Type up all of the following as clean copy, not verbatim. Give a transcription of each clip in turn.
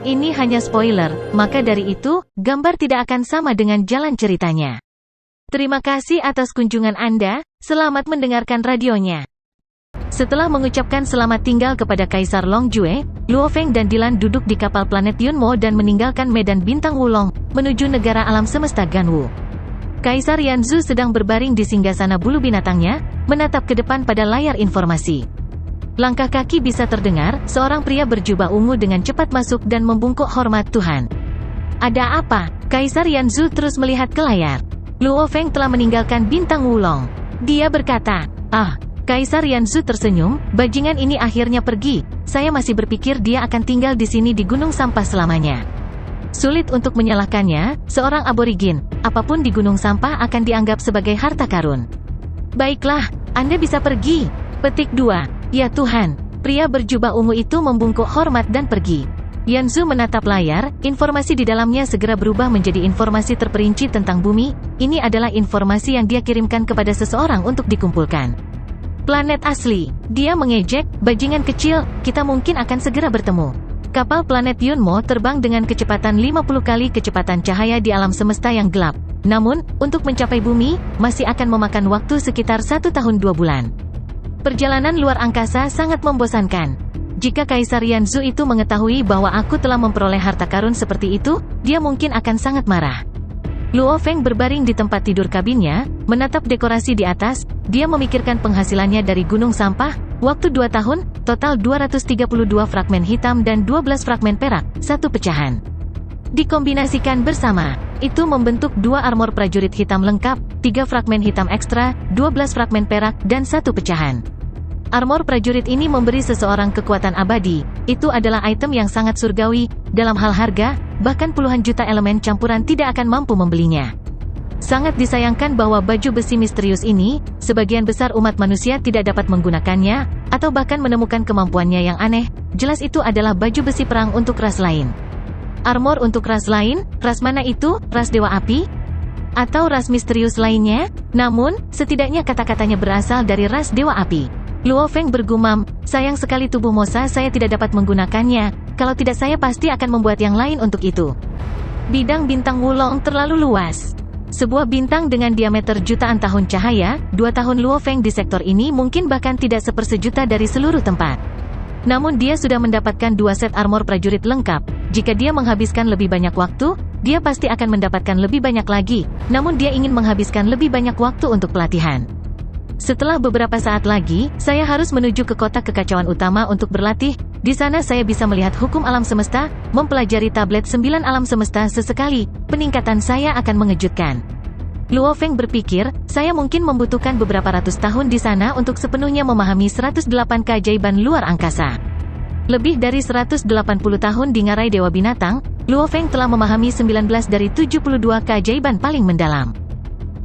ini hanya spoiler, maka dari itu, gambar tidak akan sama dengan jalan ceritanya. Terima kasih atas kunjungan Anda, selamat mendengarkan radionya. Setelah mengucapkan selamat tinggal kepada Kaisar Long Jue, Luo Feng dan Dilan duduk di kapal planet Yunmo dan meninggalkan medan bintang Wulong, menuju negara alam semesta Ganwu. Kaisar Yanzu sedang berbaring di singgasana bulu binatangnya, menatap ke depan pada layar informasi. Langkah kaki bisa terdengar, seorang pria berjubah ungu dengan cepat masuk dan membungkuk hormat Tuhan. Ada apa? Kaisar Yanzu terus melihat ke layar. Luo Feng telah meninggalkan bintang Wulong. Dia berkata, Kaisar Yanzu tersenyum, bajingan ini akhirnya pergi, saya masih berpikir dia akan tinggal di sini di gunung sampah selamanya. Sulit untuk menyalahkannya, seorang aborigin, apapun di gunung sampah akan dianggap sebagai harta karun. Baiklah, Anda bisa pergi. Petik 2. Ya Tuhan, pria berjubah ungu itu membungkuk hormat dan pergi. Yanzu menatap layar, informasi di dalamnya segera berubah menjadi informasi terperinci tentang bumi, ini adalah informasi yang dia kirimkan kepada seseorang untuk dikumpulkan. Planet asli, dia mengejek, bajingan kecil, kita mungkin akan segera bertemu. Kapal planet Yunmo terbang dengan kecepatan 50 kali kecepatan cahaya di alam semesta yang gelap. Namun, untuk mencapai bumi, masih akan memakan waktu sekitar 1 tahun 2 bulan. Perjalanan luar angkasa sangat membosankan. Jika Kaisar Yanzu itu mengetahui bahwa aku telah memperoleh harta karun seperti itu, dia mungkin akan sangat marah. Luo Feng berbaring di tempat tidur kabinnya, menatap dekorasi di atas, dia memikirkan penghasilannya dari gunung sampah, waktu 2 tahun, total 232 fragmen hitam dan 12 fragmen perak, 1 pecahan. Dikombinasikan bersama, itu membentuk 2 armor prajurit hitam lengkap, 3 fragmen hitam ekstra, 12 fragmen perak, dan 1 pecahan. Armor prajurit ini memberi seseorang kekuatan abadi, itu adalah item yang sangat surgawi, dalam hal harga, bahkan puluhan juta elemen campuran tidak akan mampu membelinya. Sangat disayangkan bahwa baju besi misterius ini, sebagian besar umat manusia tidak dapat menggunakannya, atau bahkan menemukan kemampuannya yang aneh, jelas itu adalah baju besi perang untuk ras lain. Armor untuk ras lain, ras mana itu, ras dewa api? Atau ras misterius lainnya? Namun, setidaknya kata-katanya berasal dari ras dewa api. Luo Feng bergumam, sayang sekali tubuh Mosa saya tidak dapat menggunakannya, kalau tidak saya pasti akan membuat yang lain untuk itu. Bidang bintang Wulong terlalu luas. Sebuah bintang dengan diameter jutaan tahun cahaya, 2 tahun Luo Feng di sektor ini mungkin bahkan tidak sepersejuta dari seluruh tempat. Namun dia sudah mendapatkan 2 set armor prajurit lengkap, jika dia menghabiskan lebih banyak waktu, dia pasti akan mendapatkan lebih banyak lagi, namun dia ingin menghabiskan lebih banyak waktu untuk pelatihan. Setelah beberapa saat lagi, saya harus menuju ke kota kekacauan utama untuk berlatih. Di sana saya bisa melihat hukum alam semesta, mempelajari tablet 9 alam semesta sesekali. Peningkatan saya akan mengejutkan. Luo Feng berpikir, saya mungkin membutuhkan beberapa ratus tahun di sana untuk sepenuhnya memahami 108 keajaiban luar angkasa. Lebih dari 180 tahun di ngarai Dewa Binatang, Luo Feng telah memahami 19 dari 72 keajaiban paling mendalam.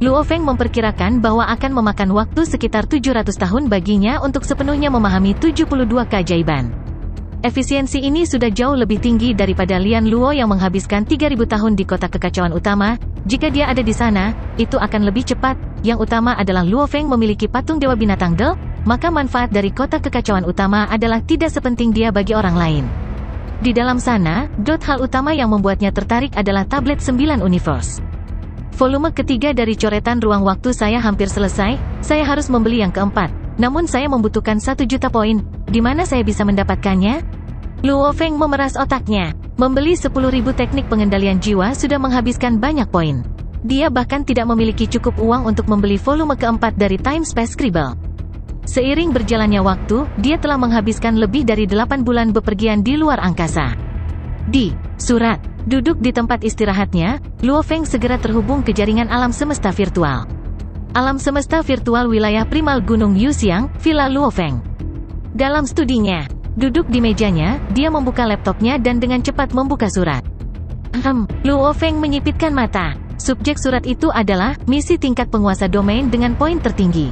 Luo Feng memperkirakan bahwa akan memakan waktu sekitar 700 tahun baginya untuk sepenuhnya memahami 72 keajaiban. Efisiensi ini sudah jauh lebih tinggi daripada Lian Luo yang menghabiskan 3000 tahun di kota kekacauan utama. Jika dia ada di sana, itu akan lebih cepat. Yang utama adalah Luo Feng memiliki patung Dewa Binatang Del, maka manfaat dari kota kekacauan utama adalah tidak sepenting dia bagi orang lain. Di dalam sana, hal utama yang membuatnya tertarik adalah tablet 9 universe. Volume ketiga dari coretan ruang waktu saya hampir selesai, saya harus membeli yang keempat. Namun saya membutuhkan 1 juta poin, di mana saya bisa mendapatkannya? Luo Feng memeras otaknya. Membeli 10.000 teknik pengendalian jiwa sudah menghabiskan banyak poin. Dia bahkan tidak memiliki cukup uang untuk membeli volume keempat dari Time Space Scribble. Seiring berjalannya waktu, dia telah menghabiskan lebih dari 8 bulan bepergian di luar angkasa. Surat. Duduk di tempat istirahatnya, Luo Feng segera terhubung ke jaringan alam semesta virtual. Alam semesta virtual wilayah primal Gunung Yuxiang, Villa Luo Feng. Dalam studinya, duduk di mejanya, dia membuka laptopnya dan dengan cepat membuka surat. Luo Feng menyipitkan mata. Subjek surat itu adalah, misi tingkat penguasa domain dengan poin tertinggi.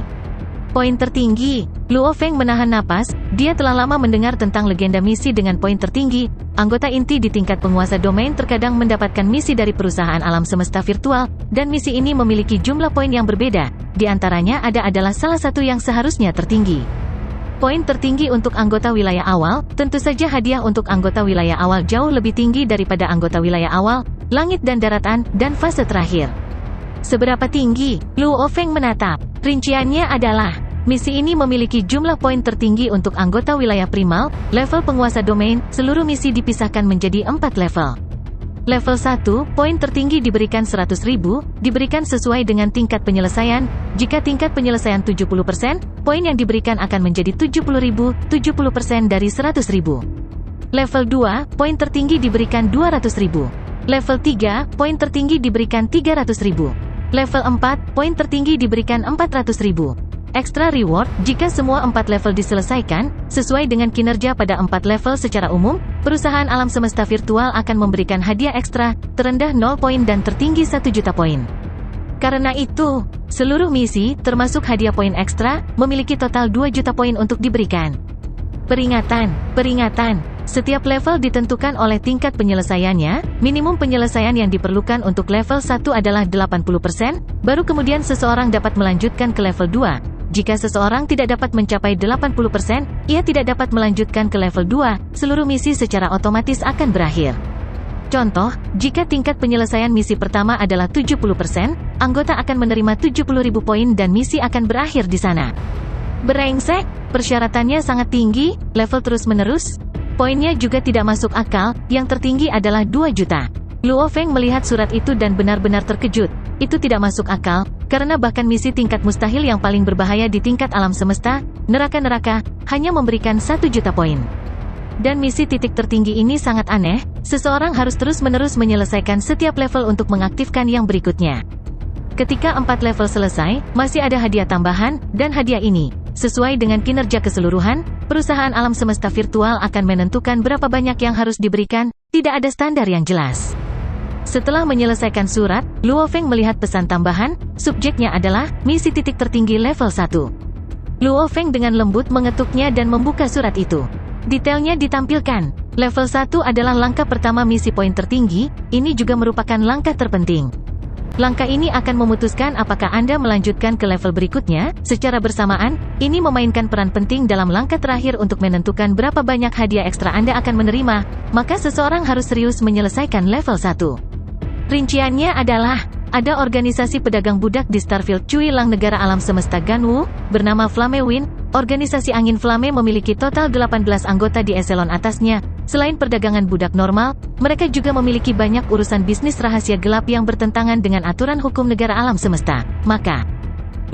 Poin tertinggi. Luo Feng menahan napas, dia telah lama mendengar tentang legenda misi dengan poin tertinggi. Anggota inti di tingkat penguasa domain terkadang mendapatkan misi dari perusahaan alam semesta virtual, dan misi ini memiliki jumlah poin yang berbeda. Di antaranya adalah salah satu yang seharusnya tertinggi. Poin tertinggi untuk anggota wilayah awal, tentu saja hadiah untuk anggota wilayah awal jauh lebih tinggi daripada anggota wilayah awal, langit dan daratan, dan fase terakhir. Seberapa tinggi? Luo Feng menatap. Rinciannya adalah, misi ini memiliki jumlah poin tertinggi untuk anggota wilayah primal, level penguasa domain, seluruh misi dipisahkan menjadi 4 level. Level 1, poin tertinggi diberikan 100.000, diberikan sesuai dengan tingkat penyelesaian. Jika tingkat penyelesaian 70%, poin yang diberikan akan menjadi 70.000, 70% dari 100.000. Level 2, poin tertinggi diberikan 200.000. Level 3, poin tertinggi diberikan 300.000. Level 4, poin tertinggi diberikan 400.000. Extra reward, jika semua 4 level diselesaikan, sesuai dengan kinerja pada 4 level secara umum, perusahaan alam semesta virtual akan memberikan hadiah ekstra, terendah 0 poin dan tertinggi 1 juta poin. Karena itu, seluruh misi, termasuk hadiah poin ekstra, memiliki total 2 juta poin untuk diberikan. Peringatan. Setiap level ditentukan oleh tingkat penyelesaiannya, minimum penyelesaian yang diperlukan untuk level 1 adalah 80%, baru kemudian seseorang dapat melanjutkan ke level 2. Jika seseorang tidak dapat mencapai 80%, ia tidak dapat melanjutkan ke level 2, seluruh misi secara otomatis akan berakhir. Contoh, jika tingkat penyelesaian misi pertama adalah 70%, anggota akan menerima 70.000 poin dan misi akan berakhir di sana. Brengsek, persyaratannya sangat tinggi, level terus-menerus. Poinnya juga tidak masuk akal, yang tertinggi adalah 2 juta. Luo Feng melihat surat itu dan benar-benar terkejut. Itu tidak masuk akal, karena bahkan misi tingkat mustahil yang paling berbahaya di tingkat alam semesta, neraka-neraka, hanya memberikan 1 juta poin. Dan misi titik tertinggi ini sangat aneh, seseorang harus terus-menerus menyelesaikan setiap level untuk mengaktifkan yang berikutnya. Ketika 4 level selesai, masih ada hadiah tambahan, dan hadiah ini, sesuai dengan kinerja keseluruhan, perusahaan alam semesta virtual akan menentukan berapa banyak yang harus diberikan, tidak ada standar yang jelas. Setelah menyelesaikan surat, Luo Feng melihat pesan tambahan, subjeknya adalah, misi titik tertinggi level 1. Luo Feng dengan lembut mengetuknya dan membuka surat itu. Detailnya ditampilkan. Level 1 adalah langkah pertama misi poin tertinggi, ini juga merupakan langkah terpenting. Langkah ini akan memutuskan apakah Anda melanjutkan ke level berikutnya. Secara bersamaan, ini memainkan peran penting dalam langkah terakhir untuk menentukan berapa banyak hadiah ekstra Anda akan menerima, maka seseorang harus serius menyelesaikan level 1. Rinciannya adalah, ada organisasi pedagang budak di Starfield Cuilang negara alam semesta Ganwu, bernama Flame Wind. Organisasi angin Flame memiliki total 18 anggota di eselon atasnya. Selain perdagangan budak normal, mereka juga memiliki banyak urusan bisnis rahasia gelap yang bertentangan dengan aturan hukum negara alam semesta. Maka,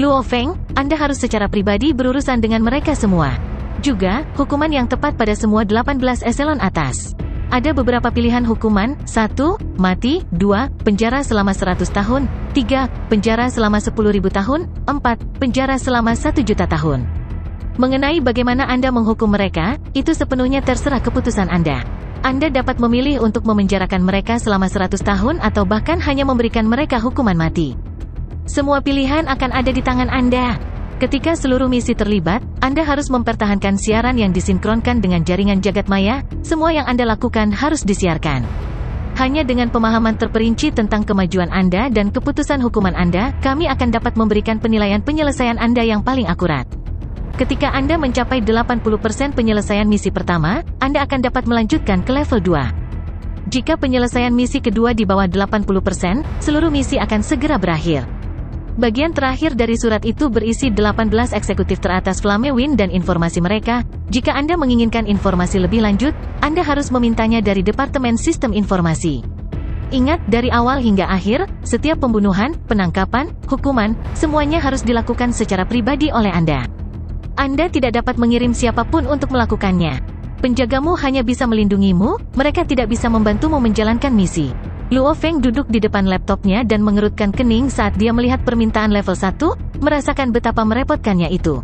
Luo Feng, Anda harus secara pribadi berurusan dengan mereka semua. Juga, hukuman yang tepat pada semua 18 eselon atas. Ada beberapa pilihan hukuman, 1. Mati, 2. Penjara selama 100 tahun, 3. Penjara selama 10.000 tahun, 4. Penjara selama 1 juta tahun. Mengenai bagaimana Anda menghukum mereka, itu sepenuhnya terserah keputusan Anda. Anda dapat memilih untuk memenjarakan mereka selama 100 tahun atau bahkan hanya memberikan mereka hukuman mati. Semua pilihan akan ada di tangan Anda. Ketika seluruh misi terlibat, Anda harus mempertahankan siaran yang disinkronkan dengan jaringan jagat maya. Semua yang Anda lakukan harus disiarkan. Hanya dengan pemahaman terperinci tentang kemajuan Anda dan keputusan hukuman Anda, kami akan dapat memberikan penilaian penyelesaian Anda yang paling akurat. Ketika Anda mencapai 80% penyelesaian misi pertama, Anda akan dapat melanjutkan ke level 2. Jika penyelesaian misi kedua di bawah 80%, seluruh misi akan segera berakhir. Bagian terakhir dari surat itu berisi 18 eksekutif teratas Flame Wind dan informasi mereka. Jika Anda menginginkan informasi lebih lanjut, Anda harus memintanya dari Departemen Sistem Informasi. Ingat, dari awal hingga akhir, setiap pembunuhan, penangkapan, hukuman, semuanya harus dilakukan secara pribadi oleh Anda. Anda tidak dapat mengirim siapapun untuk melakukannya. Penjagamu hanya bisa melindungimu, mereka tidak bisa membantumu menjalankan misi. Luo Feng duduk di depan laptopnya dan mengerutkan kening saat dia melihat permintaan level 1, merasakan betapa merepotkannya itu.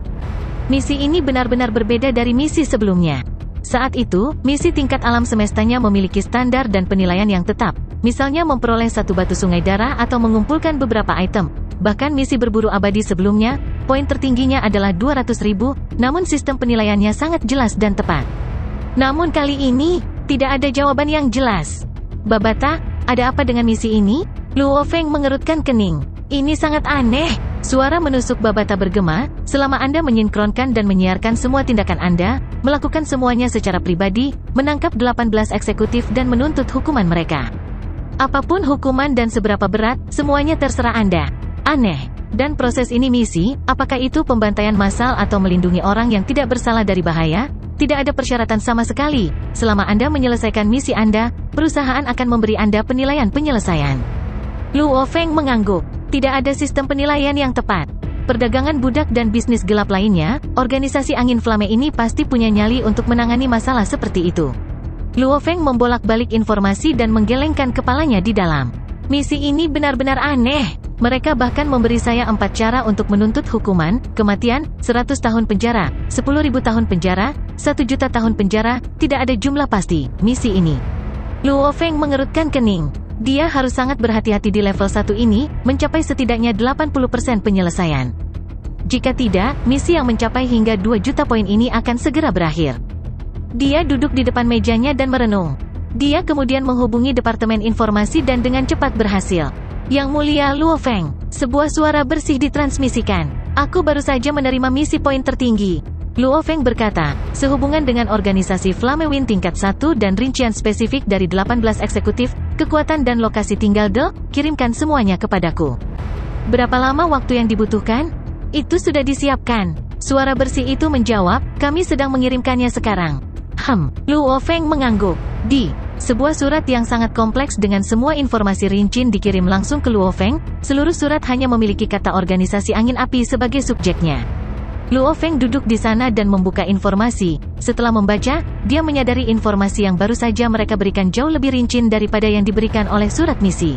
Misi ini benar-benar berbeda dari misi sebelumnya. Saat itu, misi tingkat alam semestanya memiliki standar dan penilaian yang tetap. Misalnya memperoleh 1 batu sungai darah atau mengumpulkan beberapa item. Bahkan misi berburu abadi sebelumnya, poin tertingginya adalah 200.000, namun sistem penilaiannya sangat jelas dan tepat. Namun kali ini, tidak ada jawaban yang jelas. Babata, ada apa dengan misi ini? Luo Feng mengerutkan kening. Ini sangat aneh. Suara menusuk Babata bergema, selama Anda menyinkronkan dan menyiarkan semua tindakan Anda, melakukan semuanya secara pribadi, menangkap 18 eksekutif dan menuntut hukuman mereka. Apapun hukuman dan seberapa berat, semuanya terserah Anda. Aneh. Dan proses ini misi, apakah itu pembantaian massal atau melindungi orang yang tidak bersalah dari bahaya? Tidak ada persyaratan sama sekali. Selama Anda menyelesaikan misi Anda, perusahaan akan memberi Anda penilaian penyelesaian. Luo Feng mengangguk. Tidak ada sistem penilaian yang tepat. Perdagangan budak dan bisnis gelap lainnya, organisasi angin Flame ini pasti punya nyali untuk menangani masalah seperti itu. Luo Feng membolak-balik informasi dan menggelengkan kepalanya di dalam. Misi ini benar-benar aneh. Mereka bahkan memberi saya 4 cara untuk menuntut hukuman, kematian, 100 tahun penjara, 10.000 tahun penjara, 1 juta tahun penjara, tidak ada jumlah pasti, misi ini. Luo Feng mengerutkan kening. Dia harus sangat berhati-hati di level 1 ini, mencapai setidaknya 80% penyelesaian. Jika tidak, misi yang mencapai hingga 2 juta poin ini akan segera berakhir. Dia duduk di depan mejanya dan merenung. Dia kemudian menghubungi Departemen Informasi dan dengan cepat berhasil. Yang Mulia Luo Feng, sebuah suara bersih ditransmisikan. Aku baru saja menerima misi poin tertinggi. Luo Feng berkata, sehubungan dengan organisasi Flamewind tingkat 1 dan rincian spesifik dari 18 eksekutif, kekuatan dan lokasi tinggal kirimkan semuanya kepadaku. Berapa lama waktu yang dibutuhkan? Itu sudah disiapkan. Suara bersih itu menjawab, kami sedang mengirimkannya sekarang. Luo Feng mengangguk. Sebuah surat yang sangat kompleks dengan semua informasi rinci dikirim langsung ke Luo Feng. Seluruh surat hanya memiliki kata organisasi angin api sebagai subjeknya. Luo Feng duduk di sana dan membuka informasi. Setelah membaca, dia menyadari informasi yang baru saja mereka berikan jauh lebih rinci daripada yang diberikan oleh surat misi.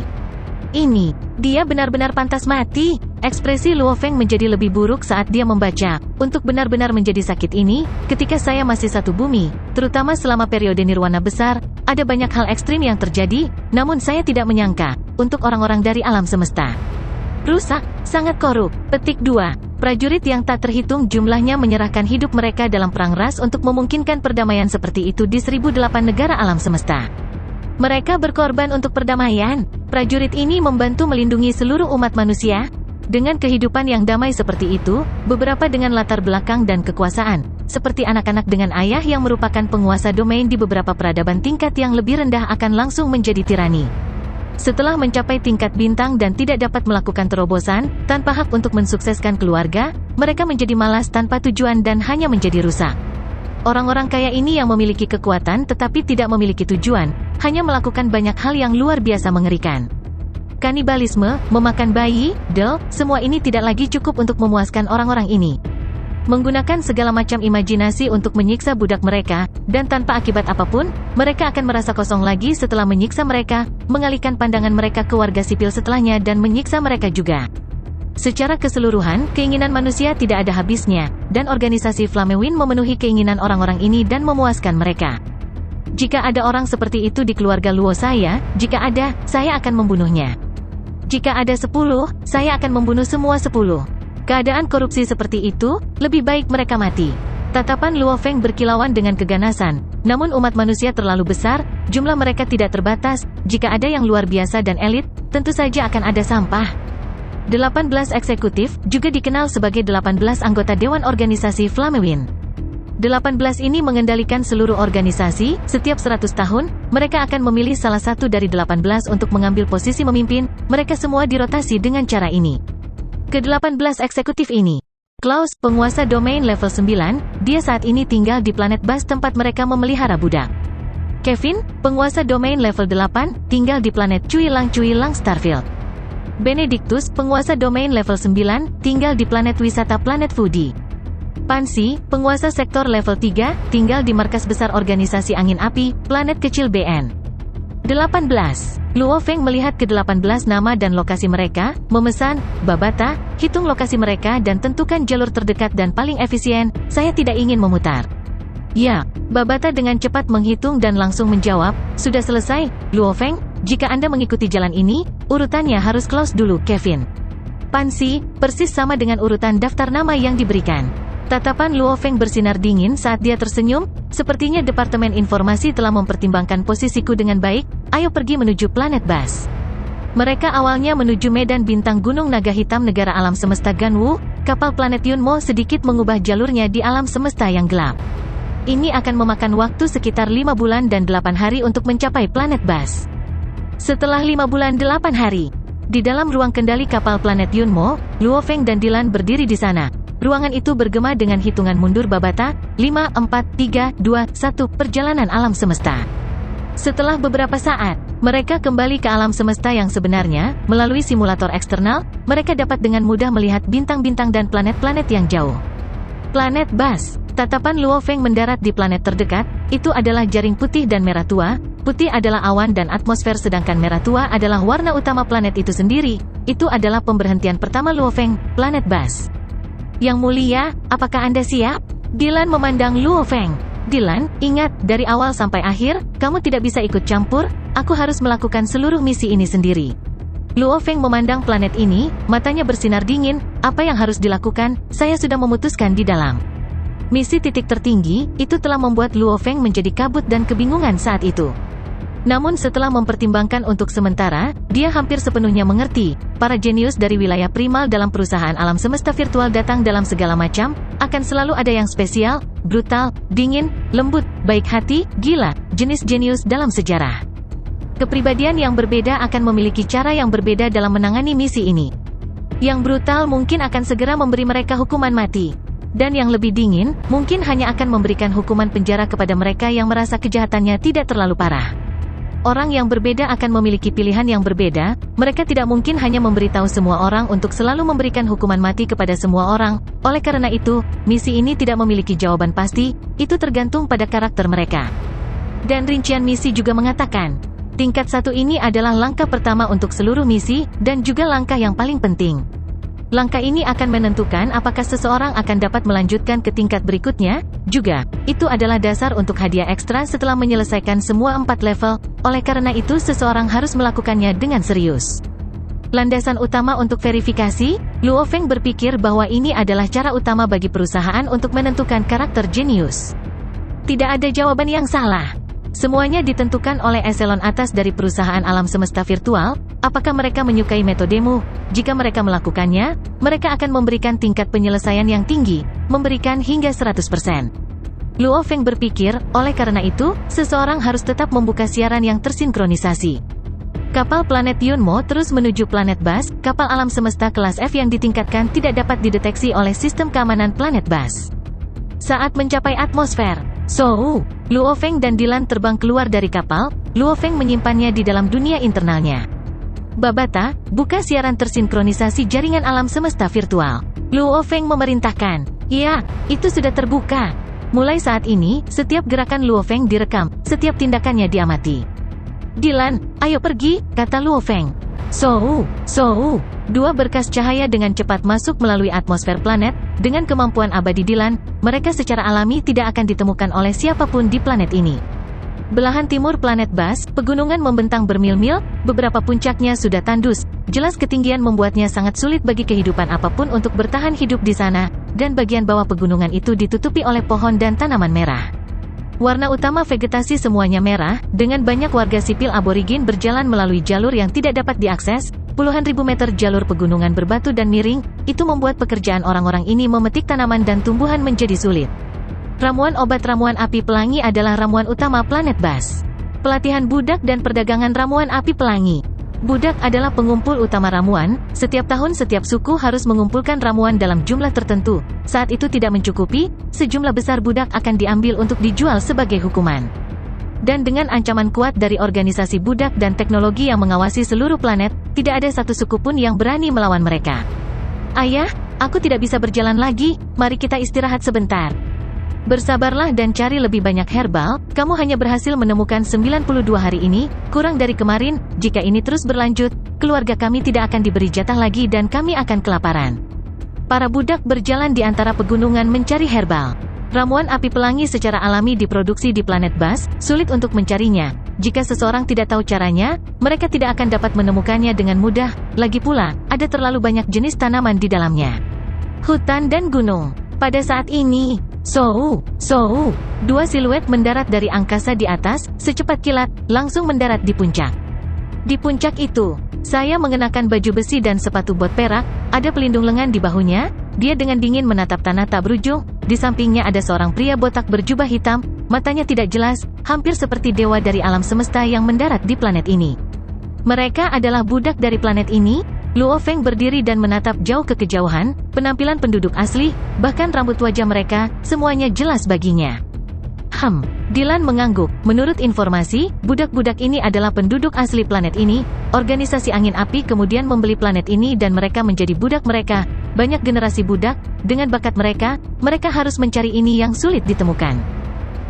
Dia benar-benar pantas mati. Ekspresi Luo Feng menjadi lebih buruk saat dia membaca. Untuk benar-benar menjadi sakit ini, ketika saya masih satu bumi, terutama selama periode nirwana besar, ada banyak hal ekstrim yang terjadi, namun saya tidak menyangka, untuk orang-orang dari alam semesta. Rusak, sangat korup. Petik 2. Prajurit yang tak terhitung jumlahnya menyerahkan hidup mereka dalam perang ras untuk memungkinkan perdamaian seperti itu di 1008 negara alam semesta. Mereka berkorban untuk perdamaian. Prajurit ini membantu melindungi seluruh umat manusia. Dengan kehidupan yang damai seperti itu, beberapa dengan latar belakang dan kekuasaan, seperti anak-anak dengan ayah yang merupakan penguasa domain di beberapa peradaban tingkat yang lebih rendah akan langsung menjadi tirani. Setelah mencapai tingkat bintang dan tidak dapat melakukan terobosan, tanpa hak untuk mensukseskan keluarga, mereka menjadi malas tanpa tujuan dan hanya menjadi rusak. Orang-orang kaya ini yang memiliki kekuatan tetapi tidak memiliki tujuan, hanya melakukan banyak hal yang luar biasa mengerikan. Kanibalisme, memakan bayi, semua ini tidak lagi cukup untuk memuaskan orang-orang ini. Menggunakan segala macam imajinasi untuk menyiksa budak mereka, dan tanpa akibat apapun, mereka akan merasa kosong lagi setelah menyiksa mereka, mengalihkan pandangan mereka ke warga sipil setelahnya dan menyiksa mereka juga. Secara keseluruhan, keinginan manusia tidak ada habisnya, dan organisasi Flamewind memenuhi keinginan orang-orang ini dan memuaskan mereka. Jika ada orang seperti itu di keluarga Luo saya, jika ada, saya akan membunuhnya. Jika ada 10, saya akan membunuh semua 10. Keadaan korupsi seperti itu, lebih baik mereka mati. Tatapan Luo Feng berkilauan dengan keganasan, namun umat manusia terlalu besar, jumlah mereka tidak terbatas, jika ada yang luar biasa dan elit, tentu saja akan ada sampah. 18 eksekutif, juga dikenal sebagai 18 anggota Dewan Organisasi Flamewind. 18 ini mengendalikan seluruh organisasi, setiap 100 tahun, mereka akan memilih salah satu dari 18 untuk mengambil posisi memimpin, mereka semua dirotasi dengan cara ini. Ke-18 eksekutif ini. Klaus, penguasa domain level 9, dia saat ini tinggal di planet Bas tempat mereka memelihara budak. Kevin, penguasa domain level 8, tinggal di planet Cuilang Starfield. Benedictus, penguasa domain level 9, tinggal di planet wisata planet Foodie. Pansy, penguasa sektor level 3, tinggal di markas besar organisasi angin api, planet kecil BN. 18. Luo Feng melihat ke-18 nama dan lokasi mereka, memesan, Babata, hitung lokasi mereka dan tentukan jalur terdekat dan paling efisien, saya tidak ingin memutar. Ya, Babata dengan cepat menghitung dan langsung menjawab, sudah selesai, Luo Feng, jika Anda mengikuti jalan ini, urutannya harus close dulu, Kevin. Pansy, persis sama dengan urutan daftar nama yang diberikan. Tatapan Luo Feng bersinar dingin saat dia tersenyum, sepertinya Departemen Informasi telah mempertimbangkan posisiku dengan baik, ayo pergi menuju planet Bas. Mereka awalnya menuju medan bintang Gunung Naga Hitam negara alam semesta Ganwu. Kapal planet Yunmo sedikit mengubah jalurnya di alam semesta yang gelap. Ini akan memakan waktu sekitar 5 bulan dan 8 hari untuk mencapai planet Bas. Setelah 5 bulan 8 hari, di dalam ruang kendali kapal planet Yunmo, Luo Feng dan Dylan berdiri di sana. Ruangan itu bergema dengan hitungan mundur babata, 5, 4, 3, 2, 1, perjalanan alam semesta. Setelah beberapa saat, mereka kembali ke alam semesta yang sebenarnya. Melalui simulator eksternal, mereka dapat dengan mudah melihat bintang-bintang dan planet-planet yang jauh. Planet Bas. Tatapan Luo Feng mendarat di planet terdekat. Itu adalah jaring putih dan merah tua. Putih adalah awan dan atmosfer, sedangkan merah tua adalah warna utama planet itu sendiri. Itu adalah pemberhentian pertama Luo Feng, planet Bas. Yang mulia, apakah Anda siap? Dylan memandang Luo Feng. Dylan, ingat, dari awal sampai akhir, kamu tidak bisa ikut campur, aku harus melakukan seluruh misi ini sendiri. Luo Feng memandang planet ini, matanya bersinar dingin. Apa yang harus dilakukan? Saya sudah memutuskan di dalam. Misi titik tertinggi, itu telah membuat Luo Feng menjadi kabut dan kebingungan saat itu. Namun setelah mempertimbangkan untuk sementara, dia hampir sepenuhnya mengerti. Para jenius dari wilayah primal dalam perusahaan alam semesta virtual datang dalam segala macam, akan selalu ada yang spesial, brutal, dingin, lembut, baik hati, gila, jenis jenius dalam sejarah. Kepribadian yang berbeda akan memiliki cara yang berbeda dalam menangani misi ini. Yang brutal mungkin akan segera memberi mereka hukuman mati. Dan yang lebih dingin, mungkin hanya akan memberikan hukuman penjara kepada mereka yang merasa kejahatannya tidak terlalu parah. Orang yang berbeda akan memiliki pilihan yang berbeda. Mereka tidak mungkin hanya memberitahu semua orang untuk selalu memberikan hukuman mati kepada semua orang. Oleh karena itu, misi ini tidak memiliki jawaban pasti. Itu tergantung pada karakter mereka. Dan rincian misi juga mengatakan, tingkat 1 ini adalah langkah pertama untuk seluruh misi, dan juga langkah yang paling penting. Langkah ini akan menentukan apakah seseorang akan dapat melanjutkan ke tingkat berikutnya. Juga, itu adalah dasar untuk hadiah ekstra setelah menyelesaikan semua 4 level. Oleh karena itu seseorang harus melakukannya dengan serius. Landasan utama untuk verifikasi, Luo Feng berpikir bahwa ini adalah cara utama bagi perusahaan untuk menentukan karakter jenius. Tidak ada jawaban yang salah. Semuanya ditentukan oleh eselon atas dari perusahaan alam semesta virtual. Apakah mereka menyukai metodemu? Jika mereka melakukannya, mereka akan memberikan tingkat penyelesaian yang tinggi, memberikan hingga 100%. Luo Feng berpikir, oleh karena itu, seseorang harus tetap membuka siaran yang tersinkronisasi. Kapal planet Yunmo terus menuju planet Bas. Kapal alam semesta kelas F yang ditingkatkan tidak dapat dideteksi oleh sistem keamanan planet Bas. Saat mencapai atmosfer, Luo Feng dan Dylan terbang keluar dari kapal. Luo Feng menyimpannya di dalam dunia internalnya. Babata, buka siaran tersinkronisasi jaringan alam semesta virtual. Luo Feng memerintahkan. Iya, itu sudah terbuka. Mulai saat ini, setiap gerakan Luo Feng direkam, setiap tindakannya diamati. Dylan, ayo pergi, kata Luo Feng. Dua berkas cahaya dengan cepat masuk melalui atmosfer planet. Dengan kemampuan abadi Dylan, mereka secara alami tidak akan ditemukan oleh siapapun di planet ini. Belahan timur planet Bas, pegunungan membentang bermil-mil, beberapa puncaknya sudah tandus. Jelas ketinggian membuatnya sangat sulit bagi kehidupan apapun untuk bertahan hidup di sana, dan bagian bawah pegunungan itu ditutupi oleh pohon dan tanaman merah. Warna utama vegetasi semuanya merah, dengan banyak warga sipil aborigin berjalan melalui jalur yang tidak dapat diakses. Puluhan ribu meter jalur pegunungan berbatu dan miring, itu membuat pekerjaan orang-orang ini memetik tanaman dan tumbuhan menjadi sulit. Ramuan obat ramuan api pelangi adalah ramuan utama planet Bas. Pelatihan budak dan perdagangan ramuan api pelangi. Budak adalah pengumpul utama ramuan. Setiap tahun setiap suku harus mengumpulkan ramuan dalam jumlah tertentu. Saat itu tidak mencukupi, sejumlah besar budak akan diambil untuk dijual sebagai hukuman. Dan dengan ancaman kuat dari organisasi budak dan teknologi yang mengawasi seluruh planet, tidak ada satu suku pun yang berani melawan mereka. Ayah, aku tidak bisa berjalan lagi, mari kita istirahat sebentar. Bersabarlah dan cari lebih banyak herbal, kamu hanya berhasil menemukan 92 hari ini, kurang dari kemarin. Jika ini terus berlanjut, keluarga kami tidak akan diberi jatah lagi dan kami akan kelaparan. Para budak berjalan di antara pegunungan mencari herbal. Ramuan api pelangi secara alami diproduksi di planet Bas, sulit untuk mencarinya. Jika seseorang tidak tahu caranya, mereka tidak akan dapat menemukannya dengan mudah. Lagi pula, ada terlalu banyak jenis tanaman di dalamnya. Hutan dan gunung. Pada saat ini, dua siluet mendarat dari angkasa di atas, secepat kilat, langsung mendarat di puncak. Di puncak itu, Saya mengenakan baju besi dan sepatu bot perak, ada pelindung lengan di bahunya. Dia dengan dingin menatap tanah tak berujung. Di sampingnya ada seorang pria botak berjubah hitam, matanya tidak jelas, hampir seperti dewa dari alam semesta yang mendarat di planet ini. Mereka adalah budak dari planet ini. Luo Feng berdiri dan menatap jauh ke kejauhan, penampilan penduduk asli, bahkan rambut wajah mereka, semuanya jelas baginya. Dylan mengangguk. Menurut informasi, budak-budak ini adalah penduduk asli planet ini. Organisasi angin api kemudian membeli planet ini dan mereka menjadi budak mereka. Banyak generasi budak, dengan bakat mereka, mereka harus mencari ini yang sulit ditemukan.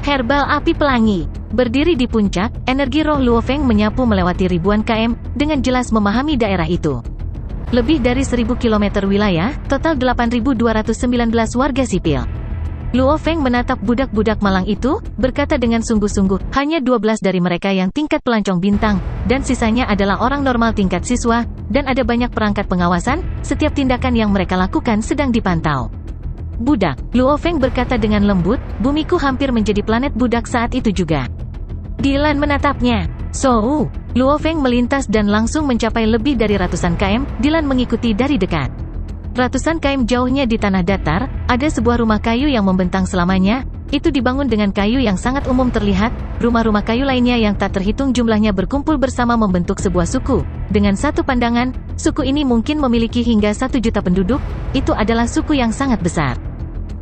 Herbal api pelangi. Berdiri di puncak, energi roh Luo Feng menyapu melewati ribuan km, dengan jelas memahami daerah itu. Lebih dari 1000 km wilayah, total 8.219 warga sipil. Luo Feng menatap budak-budak malang itu, berkata dengan sungguh-sungguh, hanya 12 dari mereka yang tingkat pelancong bintang, dan sisanya adalah orang normal tingkat siswa, dan ada banyak perangkat pengawasan, setiap tindakan yang mereka lakukan sedang dipantau. Budak, Luo Feng berkata dengan lembut, bumiku hampir menjadi planet budak saat itu juga. Dylan menatapnya. So, Luo Feng melintas dan langsung mencapai lebih dari ratusan km, Dylan mengikuti dari dekat. Ratusan km jauhnya di tanah datar, ada sebuah rumah kayu yang membentang selamanya. Itu dibangun dengan kayu yang sangat umum terlihat. Rumah-rumah kayu lainnya yang tak terhitung jumlahnya berkumpul bersama membentuk sebuah suku. Dengan satu pandangan, suku ini mungkin memiliki hingga 1 juta penduduk. Itu adalah suku yang sangat besar.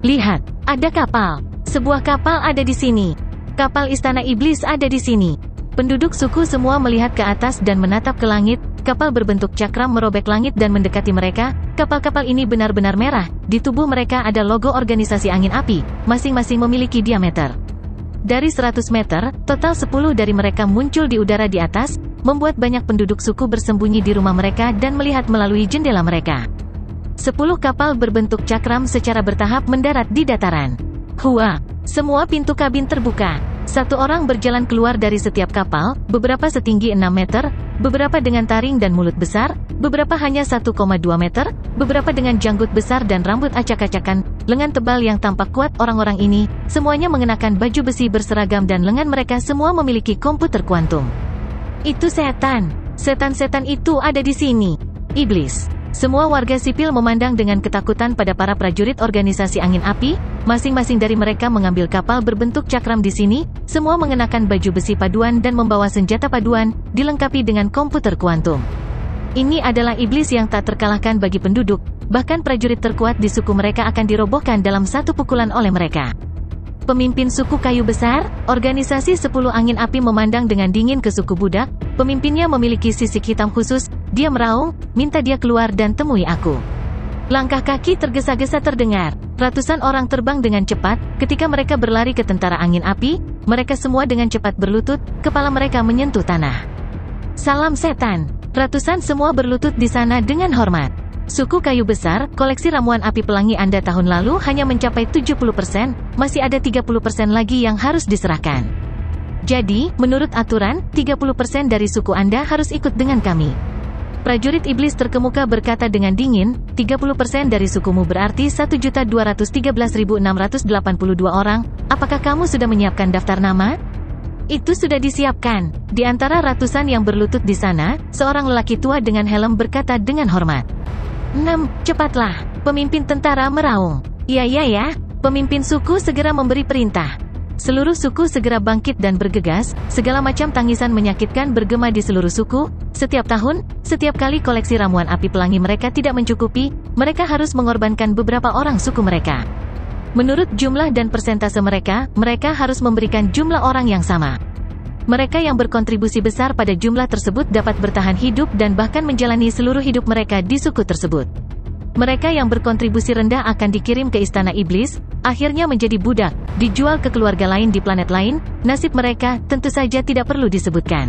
Lihat, ada kapal. Sebuah kapal ada di sini. Kapal Istana Iblis ada di sini. Penduduk suku semua melihat ke atas dan menatap ke langit. Kapal berbentuk cakram merobek langit dan mendekati mereka. Kapal-kapal ini benar-benar merah. Di tubuh mereka ada logo organisasi angin api, masing-masing memiliki diameter. Dari 100 meter, total 10 dari mereka muncul di udara di atas, membuat banyak penduduk suku bersembunyi di rumah mereka dan melihat melalui jendela mereka. 10 kapal berbentuk cakram secara bertahap mendarat di dataran. Hua! Semua pintu kabin terbuka. Satu orang berjalan keluar dari setiap kapal, beberapa setinggi 6 meter, beberapa dengan taring dan mulut besar, beberapa hanya 1,2 meter, beberapa dengan janggut besar dan rambut acak-acakan, lengan tebal yang tampak kuat. Orang-orang ini, semuanya mengenakan baju besi berseragam dan lengan mereka semua memiliki komputer kuantum. Itu setan. Setan-setan itu ada di sini. Iblis. Semua warga sipil memandang dengan ketakutan pada para prajurit organisasi angin api. Masing-masing dari mereka mengambil kapal berbentuk cakram di sini, semua mengenakan baju besi paduan dan membawa senjata paduan, dilengkapi dengan komputer kuantum. Ini adalah iblis yang tak terkalahkan bagi penduduk, bahkan prajurit terkuat di suku mereka akan dirobohkan dalam satu pukulan oleh mereka. Pemimpin suku kayu besar, organisasi 10 angin api memandang dengan dingin ke suku budak. Pemimpinnya memiliki sisik hitam khusus. Dia meraung, minta dia keluar dan temui aku. Langkah kaki tergesa-gesa terdengar. Ratusan orang terbang dengan cepat. Ketika mereka berlari ke tentara angin api, mereka semua dengan cepat berlutut, kepala mereka menyentuh tanah. Salam setan. Ratusan semua berlutut di sana dengan hormat. Suku kayu besar, koleksi ramuan api pelangi Anda tahun lalu hanya mencapai 70%, masih ada 30% lagi yang harus diserahkan. Jadi, menurut aturan, 30% dari suku Anda harus ikut dengan kami. Prajurit iblis terkemuka berkata dengan dingin, 30% dari sukumu berarti 1.213.682 orang, apakah kamu sudah menyiapkan daftar nama? Itu sudah disiapkan. Di antara ratusan yang berlutut di sana, seorang lelaki tua dengan helm berkata dengan hormat. 6, cepatlah. Pemimpin tentara meraung. Ya. Pemimpin suku segera memberi perintah. Seluruh suku segera bangkit dan bergegas. Segala macam tangisan menyakitkan bergema di seluruh suku. Setiap tahun, setiap kali koleksi ramuan api pelangi mereka tidak mencukupi, mereka harus mengorbankan beberapa orang suku mereka. Menurut jumlah dan persentase mereka, mereka harus memberikan jumlah orang yang sama. Mereka yang berkontribusi besar pada jumlah tersebut dapat bertahan hidup dan bahkan menjalani seluruh hidup mereka di suku tersebut. Mereka yang berkontribusi rendah akan dikirim ke istana iblis, akhirnya menjadi budak, dijual ke keluarga lain di planet lain. Nasib mereka tentu saja tidak perlu disebutkan.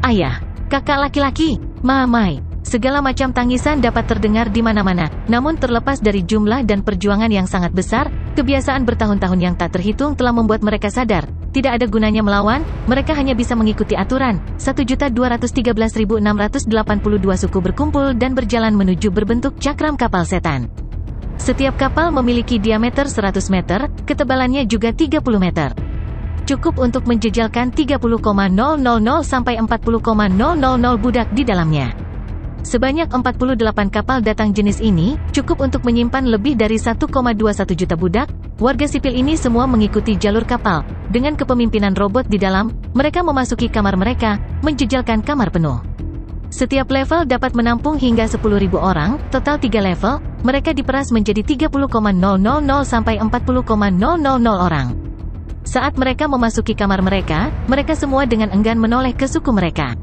Ayah, kakak laki-laki, mamai. Segala macam tangisan dapat terdengar di mana-mana. Namun terlepas dari jumlah dan perjuangan yang sangat besar, kebiasaan bertahun-tahun yang tak terhitung telah membuat mereka sadar, tidak ada gunanya melawan, mereka hanya bisa mengikuti aturan. 1.213.682 suku berkumpul dan berjalan menuju berbentuk cakram kapal setan. Setiap kapal memiliki diameter 100 meter, ketebalannya juga 30 meter. Cukup untuk menjejalkan 30,000 sampai 40,000 budak di dalamnya. Sebanyak 48 kapal datang jenis ini, cukup untuk menyimpan lebih dari 1,21 juta budak. Warga sipil ini semua mengikuti jalur kapal. Dengan kepemimpinan robot di dalam, mereka memasuki kamar mereka, menjejalkan kamar penuh. Setiap level dapat menampung hingga 10.000 orang, total 3 level, mereka diperas menjadi 30,000 sampai 40,000 orang. Saat mereka memasuki kamar mereka, mereka semua dengan enggan menoleh ke suku mereka.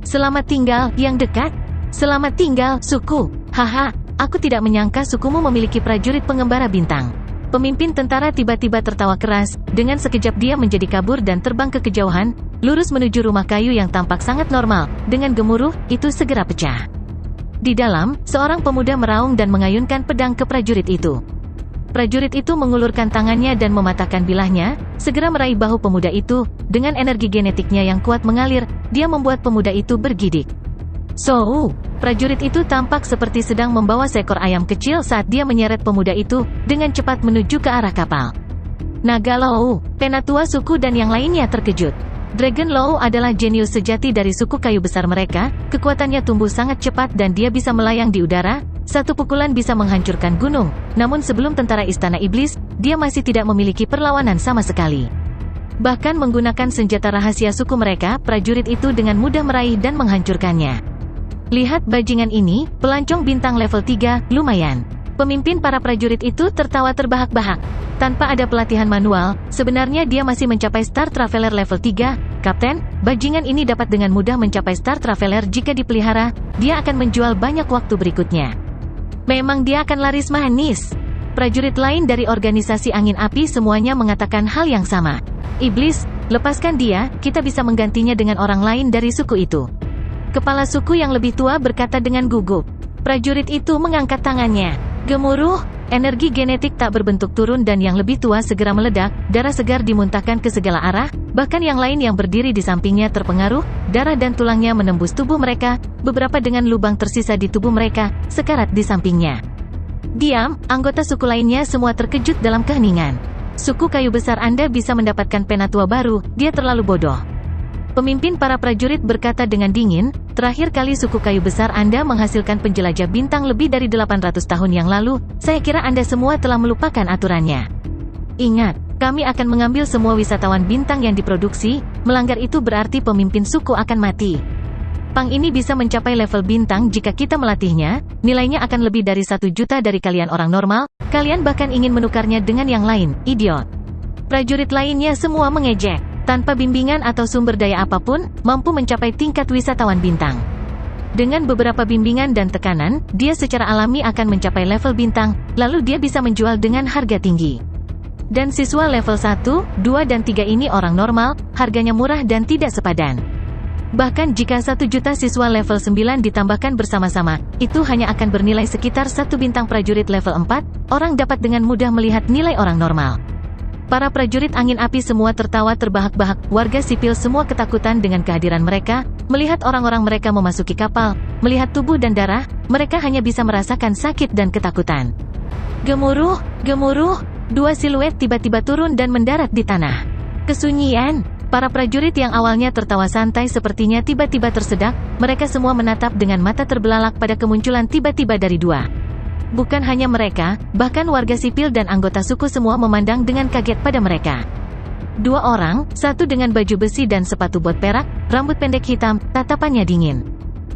Selamat tinggal, yang dekat. Selamat tinggal, suku. Haha, aku tidak menyangka sukumu memiliki prajurit pengembara bintang. Pemimpin tentara tiba-tiba tertawa keras, dengan sekejap dia menjadi kabur dan terbang ke kejauhan, lurus menuju rumah kayu yang tampak sangat normal. Dengan gemuruh, itu segera pecah. Di dalam, seorang pemuda meraung dan mengayunkan pedang ke prajurit itu. Prajurit itu mengulurkan tangannya dan mematahkan bilahnya, segera meraih bahu pemuda itu. Dengan energi genetiknya yang kuat mengalir, dia membuat pemuda itu bergidik. Prajurit itu tampak seperti sedang membawa seekor ayam kecil saat dia menyeret pemuda itu, dengan cepat menuju ke arah kapal. Naga Lou, penatua suku dan yang lainnya terkejut. Dragon Lou adalah jenius sejati dari suku kayu besar mereka, kekuatannya tumbuh sangat cepat dan dia bisa melayang di udara, satu pukulan bisa menghancurkan gunung, namun sebelum tentara Istana Iblis, dia masih tidak memiliki perlawanan sama sekali. Bahkan menggunakan senjata rahasia suku mereka, prajurit itu dengan mudah meraih dan menghancurkannya. Lihat bajingan ini, pelancong bintang level 3, lumayan. Pemimpin para prajurit itu tertawa terbahak-bahak. Tanpa ada pelatihan manual, sebenarnya dia masih mencapai Star Traveler level 3. Kapten, bajingan ini dapat dengan mudah mencapai Star Traveler jika dipelihara, dia akan menjual banyak waktu berikutnya. Memang dia akan laris manis. Prajurit lain dari organisasi angin api semuanya mengatakan hal yang sama. Iblis, lepaskan dia, kita bisa menggantinya dengan orang lain dari suku itu. Kepala suku yang lebih tua berkata dengan gugup. Prajurit itu mengangkat tangannya. Gemuruh, energi genetik tak berbentuk turun dan yang lebih tua segera meledak, darah segar dimuntahkan ke segala arah, bahkan yang lain yang berdiri di sampingnya terpengaruh, darah dan tulangnya menembus tubuh mereka, beberapa dengan lubang tersisa di tubuh mereka, sekarat di sampingnya. Diam, anggota suku lainnya semua terkejut dalam keheningan. Suku kayu besar Anda bisa mendapatkan penatua baru, dia terlalu bodoh. Pemimpin para prajurit berkata dengan dingin, terakhir kali suku kayu besar Anda menghasilkan penjelajah bintang lebih dari 800 tahun yang lalu, saya kira Anda semua telah melupakan aturannya. Ingat, kami akan mengambil semua wisatawan bintang yang diproduksi, melanggar itu berarti pemimpin suku akan mati. Pang ini bisa mencapai level bintang jika kita melatihnya, nilainya akan lebih dari 1 juta dari kalian orang normal, kalian bahkan ingin menukarnya dengan yang lain, idiot. Prajurit lainnya semua mengejek. Tanpa bimbingan atau sumber daya apapun, mampu mencapai tingkat wisatawan bintang. Dengan beberapa bimbingan dan tekanan, dia secara alami akan mencapai level bintang, lalu dia bisa menjual dengan harga tinggi. Dan siswa level 1, 2 dan 3 ini orang normal, harganya murah dan tidak sepadan. Bahkan jika 1 juta siswa level 9 ditambahkan bersama-sama, itu hanya akan bernilai sekitar 1 bintang prajurit level 4, orang dapat dengan mudah melihat nilai orang normal. Para prajurit angin api semua tertawa terbahak-bahak, warga sipil semua ketakutan dengan kehadiran mereka, melihat orang-orang mereka memasuki kapal, melihat tubuh dan darah, mereka hanya bisa merasakan sakit dan ketakutan. Gemuruh, gemuruh, 2 siluet tiba-tiba turun dan mendarat di tanah. Kesunyian, para prajurit yang awalnya tertawa santai sepertinya tiba-tiba tersedak, mereka semua menatap dengan mata terbelalak pada kemunculan tiba-tiba dari 2. Bukan hanya mereka, bahkan warga sipil dan anggota suku semua memandang dengan kaget pada mereka. 2 orang, satu dengan baju besi dan sepatu bot perak, rambut pendek hitam, tatapannya dingin.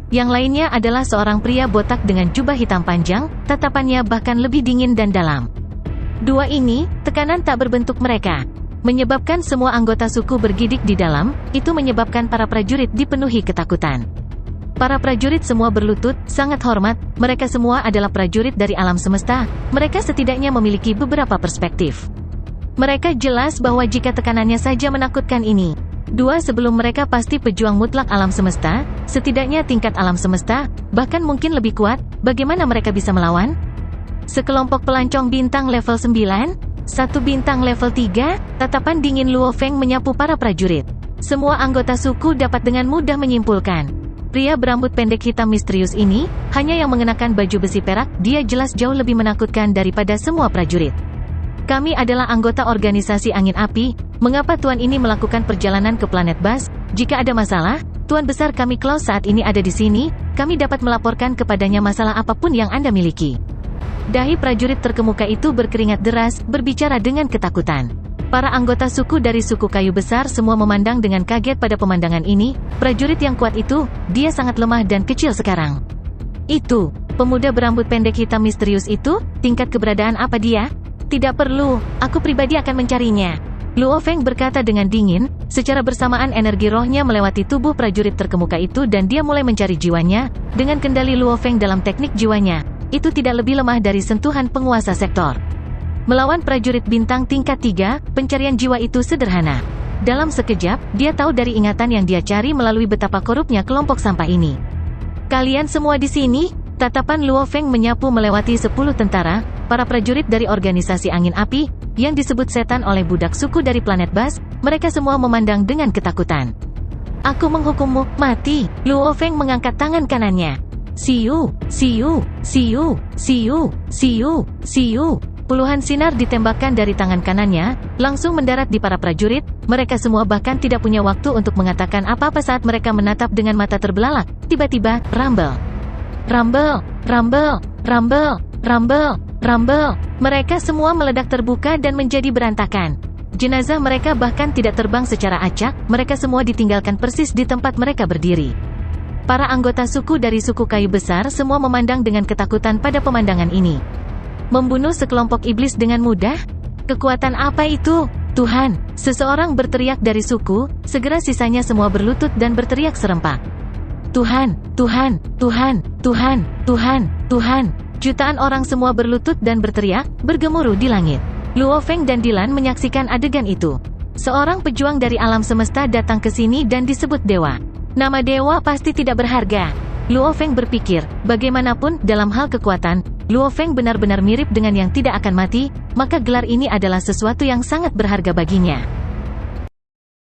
Yang lainnya adalah seorang pria botak dengan jubah hitam panjang, tatapannya bahkan lebih dingin dan dalam. 2 ini, tekanan tak berbentuk mereka, menyebabkan semua anggota suku bergidik di dalam, itu menyebabkan para prajurit dipenuhi ketakutan. Para prajurit semua berlutut, sangat hormat, mereka semua adalah prajurit dari alam semesta, mereka setidaknya memiliki beberapa perspektif. Mereka jelas bahwa jika tekanannya saja menakutkan ini, 2 sebelum mereka pasti pejuang mutlak alam semesta, setidaknya tingkat alam semesta, bahkan mungkin lebih kuat, bagaimana mereka bisa melawan? Sekelompok pelancong bintang level 9, 1 bintang level 3, tatapan dingin Luo Feng menyapu para prajurit. Semua anggota suku dapat dengan mudah menyimpulkan. Pria berambut pendek hitam misterius ini, hanya yang mengenakan baju besi perak, dia jelas jauh lebih menakutkan daripada semua prajurit. Kami adalah anggota organisasi angin api, mengapa tuan ini melakukan perjalanan ke planet Bas? Jika ada masalah, Tuan Besar kami Klaus saat ini ada di sini, kami dapat melaporkan kepadanya masalah apapun yang Anda miliki. Dahi prajurit terkemuka itu berkeringat deras, berbicara dengan ketakutan. Para anggota suku dari suku kayu besar semua memandang dengan kaget pada pemandangan ini. Prajurit yang kuat itu, dia sangat lemah dan kecil sekarang. Itu, pemuda berambut pendek hitam misterius itu, tingkat keberadaan apa dia? Tidak perlu, aku pribadi akan mencarinya. Luo Feng berkata dengan dingin, secara bersamaan energi rohnya melewati tubuh prajurit terkemuka itu dan dia mulai mencari jiwanya. Dengan kendali Luo Feng dalam teknik jiwanya, itu tidak lebih lemah dari sentuhan penguasa sektor. Melawan prajurit bintang tingkat 3, pencarian jiwa itu sederhana. Dalam sekejap, dia tahu dari ingatan yang dia cari melalui betapa korupnya kelompok sampah ini. Kalian semua di sini? Tatapan Luo Feng menyapu melewati 10 tentara, para prajurit dari organisasi angin api, yang disebut setan oleh budak suku dari planet Bas. Mereka semua memandang dengan ketakutan. Aku menghukummu, mati. Luo Feng mengangkat tangan kanannya. Siu, siu, siu, siu, siu, siu. Puluhan sinar ditembakkan dari tangan kanannya, langsung mendarat di para prajurit. Mereka semua bahkan tidak punya waktu untuk mengatakan apa-apa saat mereka menatap dengan mata terbelalak. Tiba-tiba, rumble. Rumble, rumble, rumble, rumble, rumble. Mereka semua meledak terbuka dan menjadi berantakan. Jenazah mereka bahkan tidak terbang secara acak, mereka semua ditinggalkan persis di tempat mereka berdiri. Para anggota suku dari suku kayu besar semua memandang dengan ketakutan pada pemandangan ini. Membunuh sekelompok iblis dengan mudah? Kekuatan apa itu? Tuhan! Seseorang berteriak dari suku, segera sisanya semua berlutut dan berteriak serempak. Tuhan! Tuhan! Tuhan! Tuhan! Tuhan! Tuhan! Jutaan orang semua berlutut dan berteriak, bergemuruh di langit. Luo Feng dan Dilan menyaksikan adegan itu. Seorang pejuang dari alam semesta datang ke sini dan disebut dewa. Nama dewa pasti tidak berharga. Luo Feng berpikir, bagaimanapun, dalam hal kekuatan, Luo Feng benar-benar mirip dengan yang tidak akan mati, maka gelar ini adalah sesuatu yang sangat berharga baginya.